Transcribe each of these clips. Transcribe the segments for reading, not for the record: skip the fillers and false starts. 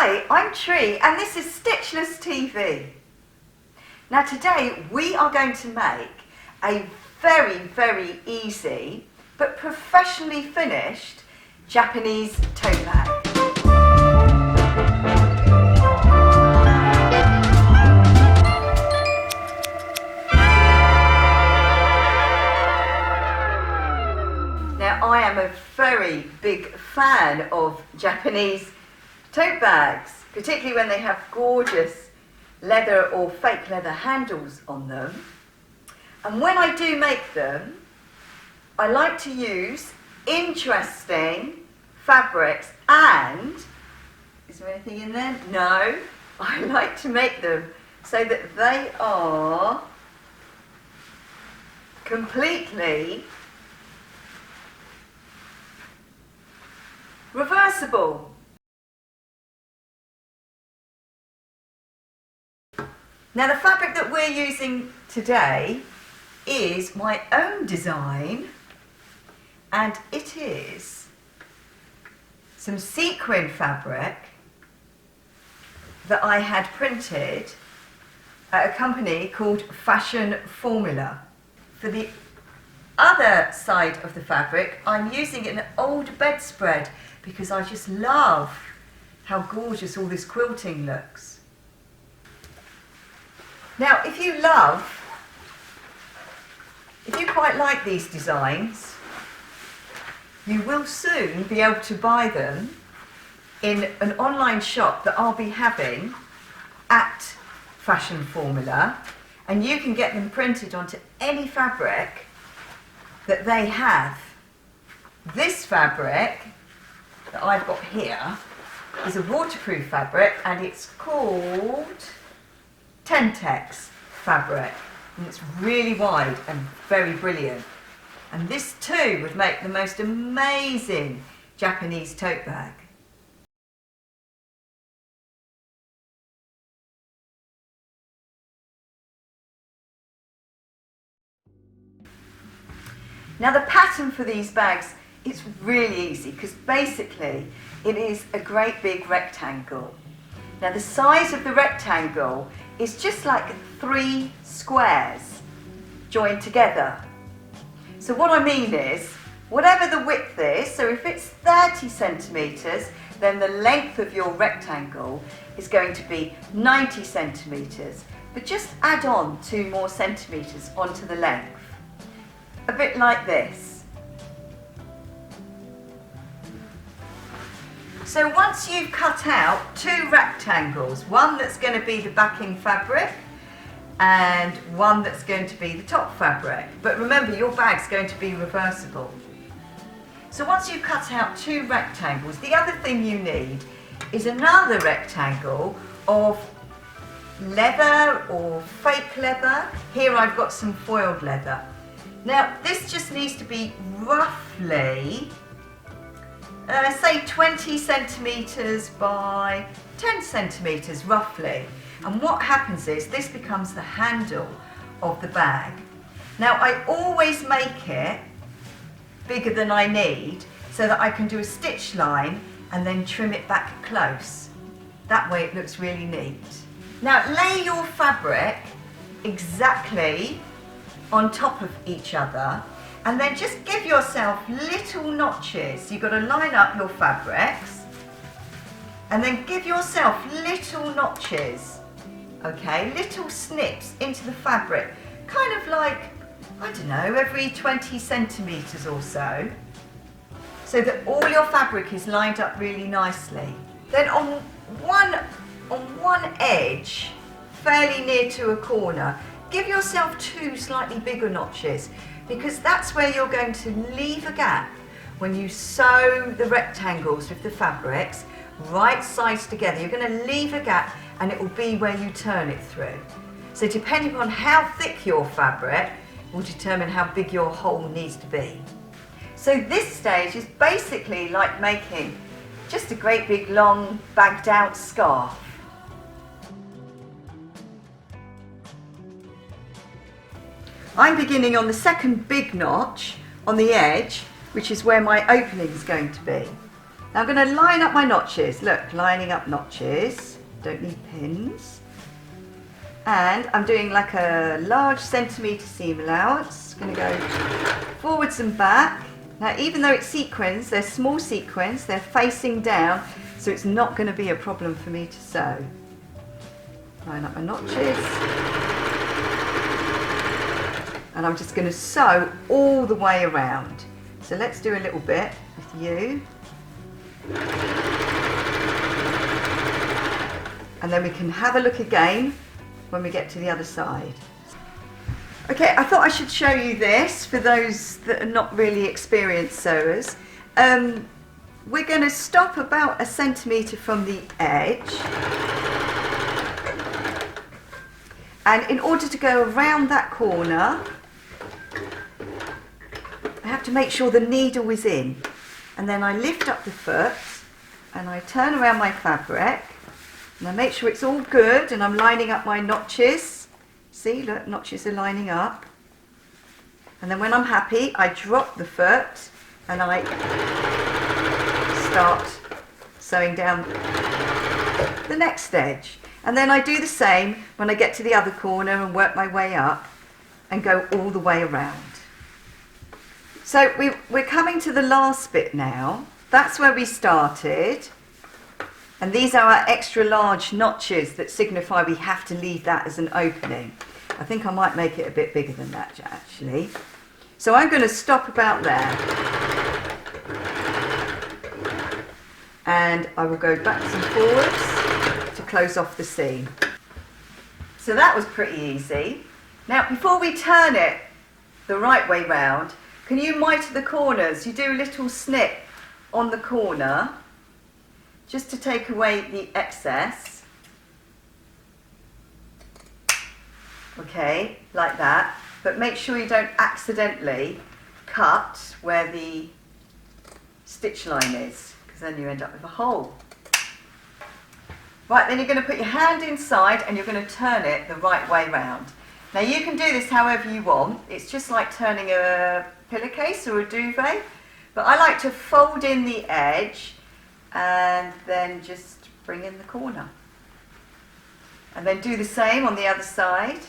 Hi, I'm Tree and this is Stitchless TV. Now today we are going to make a very easy but professionally finished Japanese tote bag. Now I am a very big fan of Japanese tote bags, particularly when they have gorgeous leather or fake leather handles on them. And when I do make them, I like to use interesting fabrics and, is there anything in there? No. I like to make them so that they are completely reversible. Now the fabric that we're using today is my own design, and it is some sequin fabric that I had printed at a company called Fashion Formula. For the other side of the fabric, I'm using an old bedspread because I just love how gorgeous all this quilting looks. Now, if you quite like these designs, you will soon be able to buy them in an online shop that I'll be having at Fashion Formula, and you can get them printed onto any fabric that they have. This fabric that I've got here is a waterproof fabric and it's called Tentex fabric, and it's really wide and very brilliant, and this too would make the most amazing Japanese tote bag. Now the pattern for these bags is really easy because basically it is a great big rectangle. Now the size of the rectangle is just like 3 squares joined together. So what I mean is, whatever the width is, so if it's 30 centimetres, then the length of your rectangle is going to be 90 centimetres, but just add on 2 more centimetres onto the length. A bit like this. So once you've cut out 2 rectangles, one that's going to be the backing fabric and one that's going to be the top fabric, but remember your bag's going to be reversible. So once you've cut out 2 rectangles, the other thing you need is another rectangle of leather or fake leather. Here I've got some foiled leather. Now this just needs to be roughly say 20 centimetres by 10 centimetres roughly, and what happens is this becomes the handle of the bag. Now I always make it bigger than I need so that I can do a stitch line and then trim it back close. That way it looks really neat. Now lay your fabric exactly on top of each other, and then just give yourself little notches. You've got to line up your fabrics and then give yourself little notches, okay, little snips into the fabric, kind of like, I don't know, every 20 centimetres or so that all your fabric is lined up really nicely. Then on one edge, fairly near to a corner, give yourself 2 slightly bigger notches, because that's where you're going to leave a gap when you sew the rectangles with the fabrics right sides together. You're going to leave a gap and it will be where you turn it through. So depending on how thick your fabric will determine how big your hole needs to be. So this stage is basically like making just a great big long bagged out scarf. I'm beginning on the second big notch on the edge, which is where my opening is going to be. Now I'm going to line up my notches. Look, lining up notches. Don't need pins. And I'm doing like a large centimetre seam allowance. Going to go forwards and back. Now even though it's sequins, they're small sequins, they're facing down, so it's not going to be a problem for me to sew. Line up my notches. And I'm just going to sew all the way around. So let's do a little bit with you. And then we can have a look again when we get to the other side. Okay, I thought I should show you this for those that are not really experienced sewers. We're going to stop about 1 centimetre from the edge. And in order to go around that corner, I have to make sure the needle is in. And then I lift up the foot and I turn around my fabric. And I make sure it's all good and I'm lining up my notches. See, look, notches are lining up. And then when I'm happy, I drop the foot and I start sewing down the next edge. And then I do the same when I get to the other corner and work my way up and go all the way around. So we're coming to the last bit now. That's where we started. And these are our extra large notches that signify we have to leave that as an opening. I think I might make it a bit bigger than that actually. So I'm going to stop about there. And I will go backwards and forwards to close off the seam. So that was pretty easy. Now before we turn it the right way round, can you miter the corners? You do a little snip on the corner just to take away the excess. Okay, like that. But make sure you don't accidentally cut where the stitch line is, because then you end up with a hole. Right, then you're going to put your hand inside and you're going to turn it the right way round. Now you can do this however you want. It's just like turning a pillowcase or a duvet. But I like to fold in the edge and then just bring in the corner. And then do the same on the other side.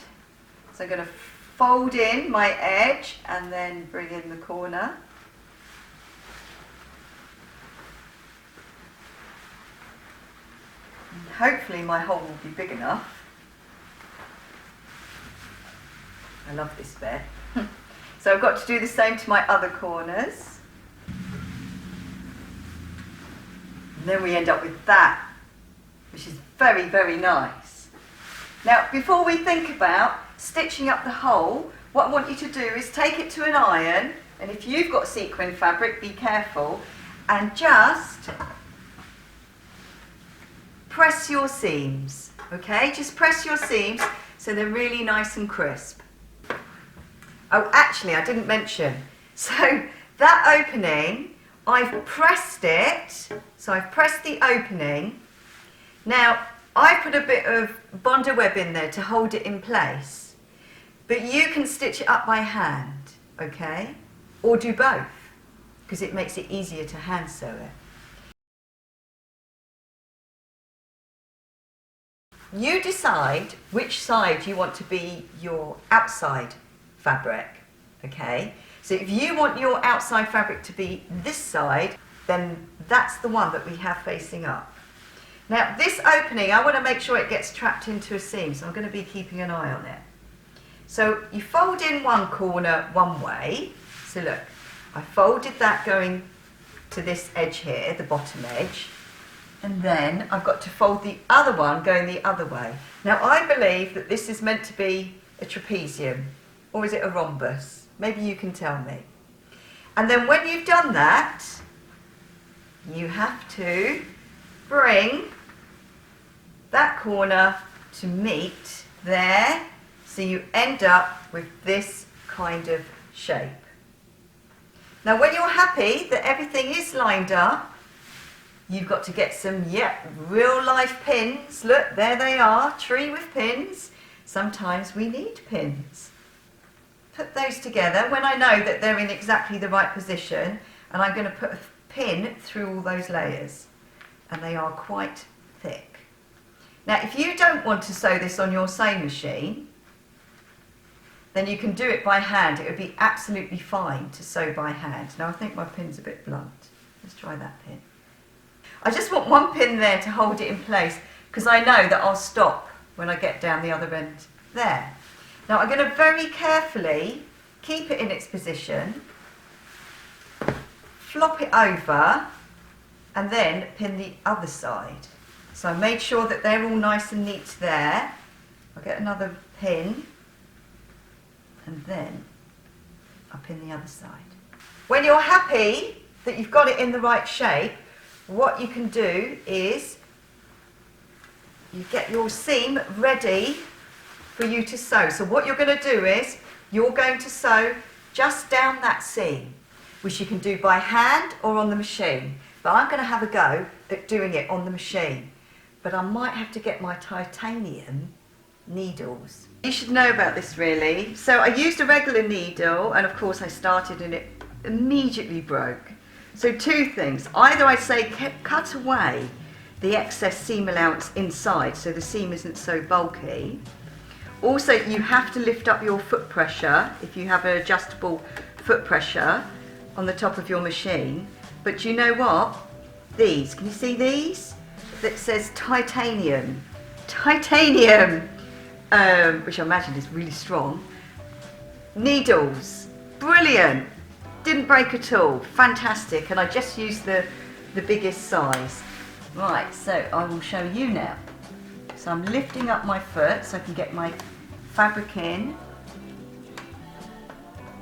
So I'm going to fold in my edge and then bring in the corner. And hopefully my hole will be big enough. I love this bit. So I've got to do the same to my other corners. And then we end up with that, which is very, very nice. Now, before we think about stitching up the hole, what I want you to do is take it to an iron, and if you've got sequin fabric, be careful, and just press your seams, okay? Just press your seams so they're really nice and crisp. Oh, actually, I didn't mention. So that opening, I've pressed it, so I've pressed the opening. Now, I put a bit of Bondo web in there to hold it in place, but you can stitch it up by hand, okay? Or do both, because it makes it easier to hand sew it. You decide which side you want to be your outside fabric, okay? So if you want your outside fabric to be this side, then that's the one that we have facing up. Now this opening, I want to make sure it gets trapped into a seam, so I'm going to be keeping an eye on it. So you fold in one corner one way. So look, I folded that going to this edge here, the bottom edge. And then I've got to fold the other one going the other way. Now I believe that this is meant to be a trapezium, or is it a rhombus? Maybe you can tell me. And then when you've done that, you have to bring that corner to meet there, so you end up with this kind of shape. Now when you're happy that everything is lined up, you've got to get some, real life pins. Look, there they are, tree with pins. Sometimes we need pins. Put those together when I know that they're in exactly the right position, and I'm going to put a pin through all those layers, and they are quite thick. Now if you don't want to sew this on your sewing machine, then you can do it by hand. It would be absolutely fine to sew by hand. Now I think my pin's a bit blunt. Let's try that pin. I just want one pin there to hold it in place, because I know that I'll stop when I get down the other end there. Now I'm going to very carefully keep it in its position, flop it over, and then pin the other side. So I made sure that they're all nice and neat there. I'll get another pin, and then I'll pin the other side. When you're happy that you've got it in the right shape, what you can do is you get your seam ready for you to sew. So what you're going to do is you're going to sew just down that seam, which you can do by hand or on the machine. But I'm going to have a go at doing it on the machine. But I might have to get my titanium needles. You should know about this really. So I used a regular needle, and of course I started and it immediately broke. So two things. Either I say cut away the excess seam allowance inside so the seam isn't so bulky. Also, you have to lift up your foot pressure if you have an adjustable foot pressure on the top of your machine. But you know what? These, can you see these? That says titanium. Titanium! Which I imagine is really strong. Needles. Brilliant! Didn't break at all. Fantastic. And I just used the biggest size. Right, so I will show you now. So I'm lifting up my foot so I can get my fabric in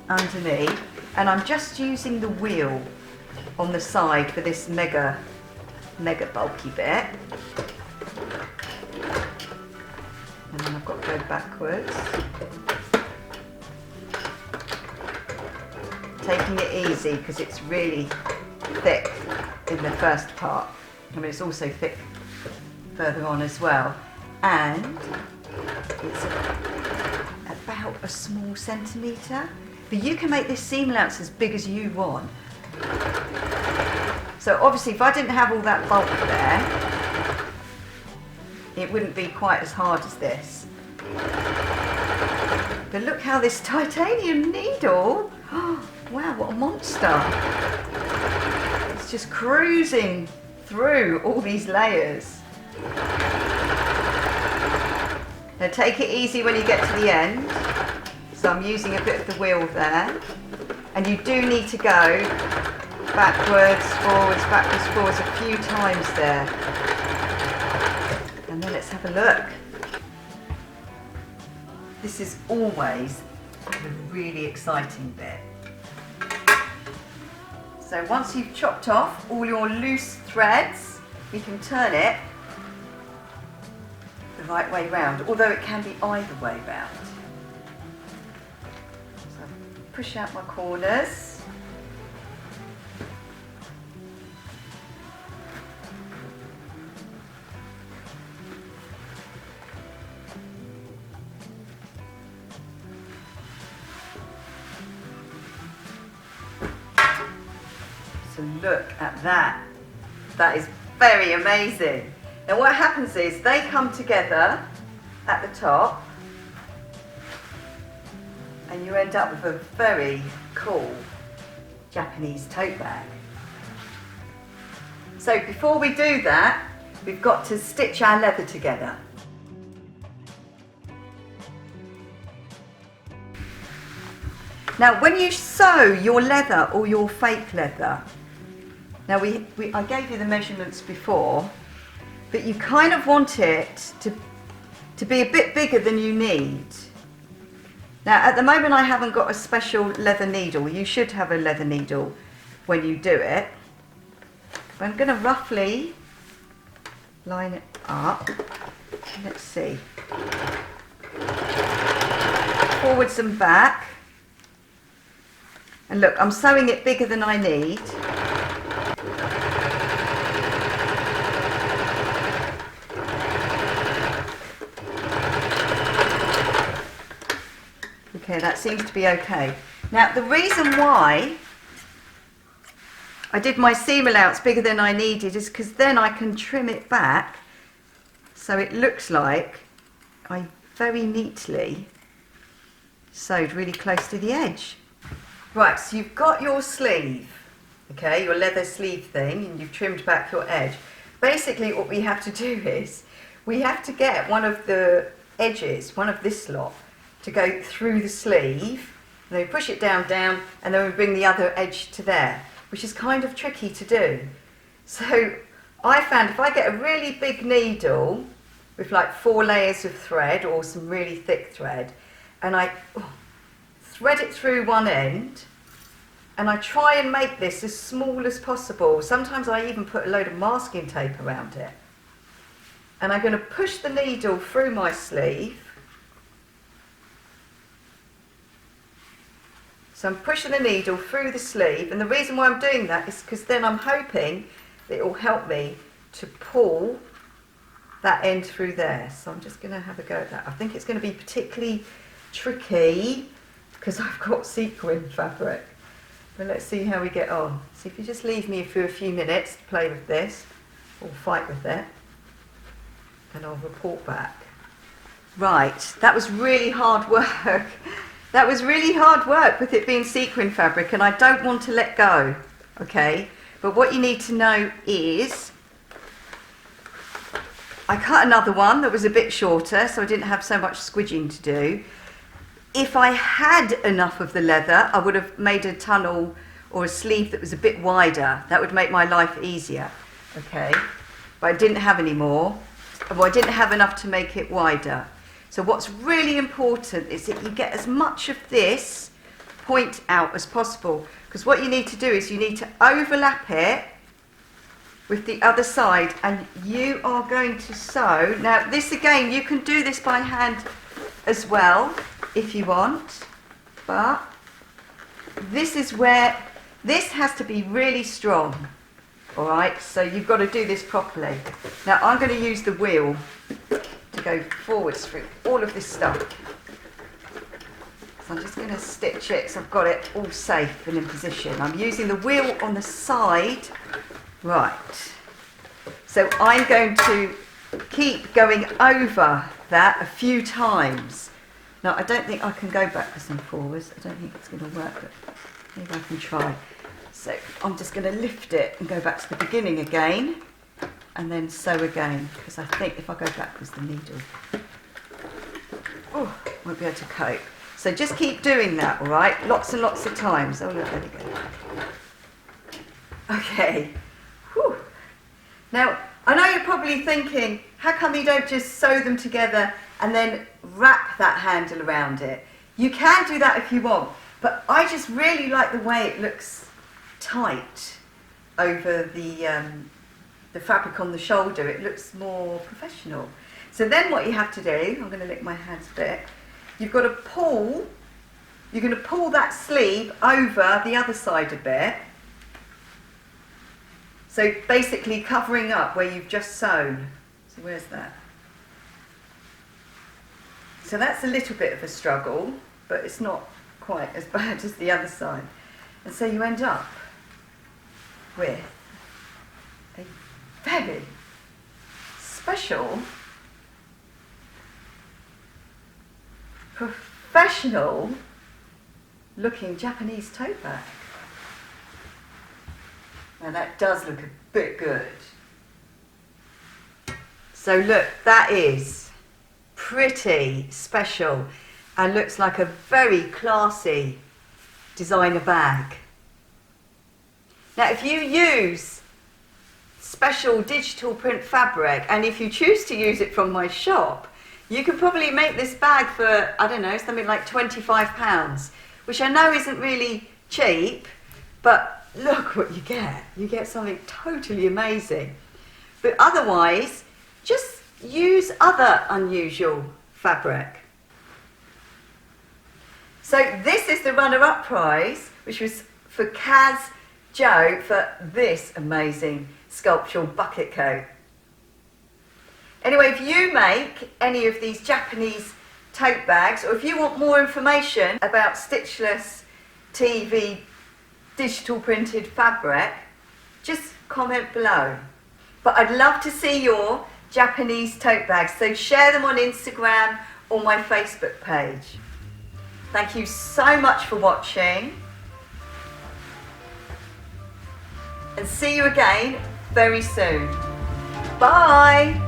underneath, and I'm just using the wheel on the side for this mega bulky bit. And then I've got to go backwards. Taking it easy because it's really thick in the first part. I mean, it's also thick further on as well. And it's about a small centimetre. But you can make this seam allowance as big as you want. So obviously if I didn't have all that bulk there, it wouldn't be quite as hard as this. But look how this titanium needle, oh, wow, what a monster. It's just cruising through all these layers. Now take it easy when you get to the end. So I'm using a bit of the wheel there. And you do need to go backwards, forwards, a few times there. And then let's have a look. This is always the really exciting bit. So once you've chopped off all your loose threads, you can turn it the right way round, although it can be either way round. So push out my corners. So look at that. That is very amazing. Now what happens is they come together at the top and you end up with a very cool Japanese tote bag. So before we do that, we've got to stitch our leather together. Now when you sew your leather or your fake leather, now I gave you the measurements before, but you kind of want it to be a bit bigger than you need. Now at the moment I haven't got a special leather needle. You should have a leather needle when you do it. But I'm going to roughly line it up. Let's see. Forwards and back. And look, I'm sewing it bigger than I need. Okay, that seems to be okay. Now, the reason why I did my seam allowance bigger than I needed is because then I can trim it back so it looks like I very neatly sewed really close to the edge. Right, so you've got your sleeve, okay, your leather sleeve thing, and you've trimmed back your edge. Basically what we have to do is we have to get one of the edges, one of this lot, to go through the sleeve, and then we push it down, and then we bring the other edge to there, which is kind of tricky to do. So I found if I get a really big needle with like 4 layers of thread or some really thick thread, and I thread it through one end, and I try and make this as small as possible. Sometimes I even put a load of masking tape around it. And I'm going to push the needle through my sleeve. So I'm pushing the needle through the sleeve, and the reason why I'm doing that is because then I'm hoping that it will help me to pull that end through there. So I'm just going to have a go at that. I think it's going to be particularly tricky because I've got sequin fabric. But let's see how we get on. So if you just leave me for a few minutes to play with this, or fight with it, and I'll report back. Right, that was really hard work. That was really hard work with it being sequin fabric, and I don't want to let go, okay? But what you need to know is, I cut another one that was a bit shorter, so I didn't have so much squidging to do. If I had enough of the leather, I would have made a tunnel or a sleeve that was a bit wider. That would make my life easier, okay? But I didn't have any more. Well, I didn't have enough to make it wider. So what's really important is that you get as much of this point out as possible, because what you need to do is you need to overlap it with the other side, and you are going to sew. Now this again, you can do this by hand as well if you want, but this is where this has to be really strong. All right, so you've got to do this properly. Now I'm going to use the wheel to go forwards through all of this stuff. So I'm just going to stitch it so I've got it all safe and in position. I'm using the wheel on the side. Right, so I'm going to keep going over that a few times. Now I don't think I can go backwards and forwards. I don't think it's going to work, but maybe I can try. So I'm just going to lift it and go back to the beginning again, and then sew again, because I think if I go backwards the needle won't be able to cope. So just keep doing that, all right? Lots and lots of times. Oh look, there we go. Okay. Whew. Now I know you're probably thinking, how come you don't just sew them together and then wrap that handle around it? You can do that if you want, but I just really like the way it looks tight over the fabric on the shoulder. It looks more professional. So then what you have to do, I'm going to lick my hands a bit, you've got to pull, you're going to pull that sleeve over the other side a bit, so basically covering up where you've just sewn. So where's that? So that's a little bit of a struggle, but it's not quite as bad as the other side. And so you end up with a very special, professional looking Japanese tote bag. Now that does look a bit good. So look, that is pretty special and looks like a very classy designer bag. Now if you use special digital print fabric, and if you choose to use it from my shop, you could probably make this bag for, I don't know, something like £25, which I know isn't really cheap, but look what you get. You get something totally amazing. But otherwise, just use other unusual fabric. So this is the runner-up prize, which was for Kaz Joe for this amazing sculptural bucket coat. Anyway, if you make any of these Japanese tote bags, or if you want more information about stitchless TV digital printed fabric, just comment below. But I'd love to see your Japanese tote bags, so share them on Instagram or my Facebook page. Thank you so much for watching, and see you again very soon. Bye!